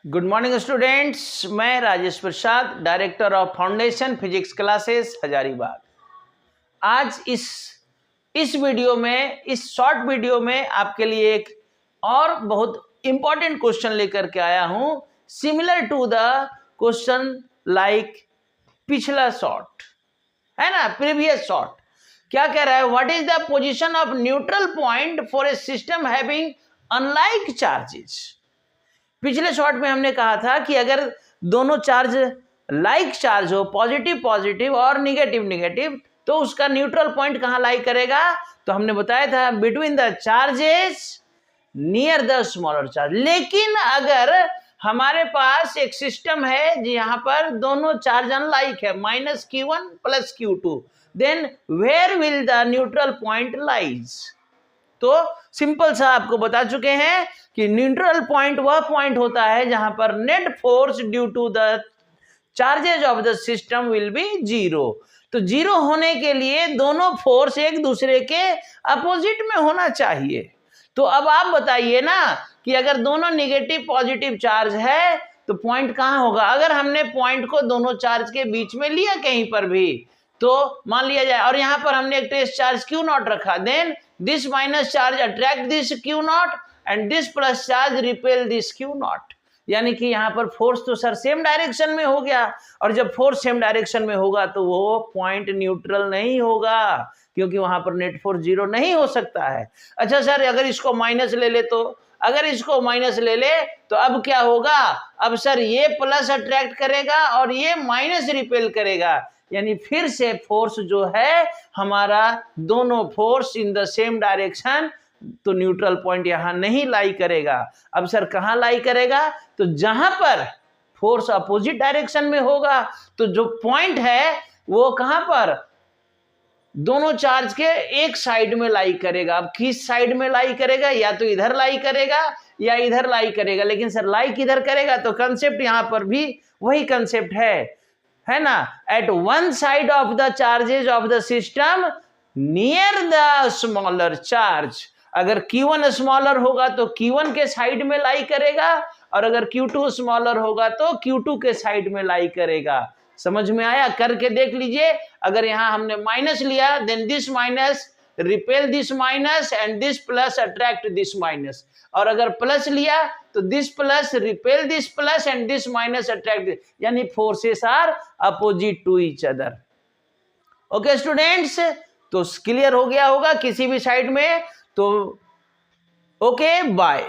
Good morning students, मैं Rajesh Prasad, director of foundation physics classes Hazaribagh. आज इस वीडियो में, इस शॉर्ट वीडियो में आपके लिए एक और बहुत इंपॉर्टेंट क्वेश्चन लेकर के आया हूं, similar to the question like पिछला शॉर्ट है ना, प्रीवियस शॉर्ट। क्या कह रहा है? What is the position of neutral point for a system having unlike charges. पिछले शॉर्ट में हमने कहा था कि अगर दोनों चार्ज लाइक चार्ज हो, पॉजिटिव पॉजिटिव और निगेटिव निगेटिव, तो उसका न्यूट्रल पॉइंट कहां लाई करेगा। तो हमने बताया था between the charges near the smaller charge. लेकिन अगर हमारे पास एक सिस्टम है जहां पर दोनों चार्ज अनलाइक है, -q1 + q2, then where will the neutral point lies. तो सिंपल सा आपको बता चुके हैं कि न्यूट्रल पॉइंट वह पॉइंट होता है जहां पर net force due to the charges of the system will be 0। तो 0 होने के लिए दोनों फोर्स एक दूसरे के अपोजिट में होना चाहिए। तो अब आप बताइए ना कि अगर दोनों निगेटिव पॉजिटिव चार्ज है तो पॉइंट कहां होगा। अगर हमने पॉइंट को दोनों चार्ज के बीच में लिया कहीं पर भी, तो मान लिया जाए और यहां पर हमने एक टेस्ट चार्ज Q0 रखा, then this minus charge attract this Q0 and this plus charge repel this Q0। यानी कि यहां पर फोर्स तो सर सेम डायरेक्शन में हो गया, और जब फोर्स सेम डायरेक्शन में होगा तो वो पॉइंट न्यूट्रल नहीं होगा, क्योंकि वहां पर नेट फोर्स 0 नहीं हो सकता है। अच्छा सर, अगर इसको माइनस ले ले तो, अगर इसको माइनस ले ले तो अब क्या होगा? अब सर ये प्लस अट्रैक्ट करेगा और ये माइनस रिपेल करेगा, यानी फिर से फोर्स जो है हमारा, दोनों force in the same direction, तो न्यूट्रल पॉइंट यहां नहीं लाई करेगा। अब सर कहां लाई करेगा? तो जहां पर फोर्स अपोजिट डायरेक्शन में होगा, तो जो पॉइंट है वो कहां पर, दोनों चार्ज के एक साइड में लाई करेगा। अब किस साइड में लाई करेगा? या तो इधर लाई करेगा या इधर लाई करेगा। लेकिन सर लाई किधर करेगा? तो कंसेप्ट यहां पर भी वही कंसेप्ट है ना, at one side of the charges of the system near the smaller charge. अगर Q1 स्मॉलर होगा तो Q1 के साइड में लाई करेगा, और अगर Q2 स्मॉलर होगा तो Q2 के साइड में लाई करेगा। समझ में आया? करके देख लीजिए। अगर यहां हमने माइनस लिया, then this minus repel this minus and this plus attract this minus, और अगर प्लस लिया तो this plus repel this plus and this minus attract, यानी forces are opposite to each other. Okay students, तो clear हो गया होगा किसी भी साइड में। तो ओके, बाय।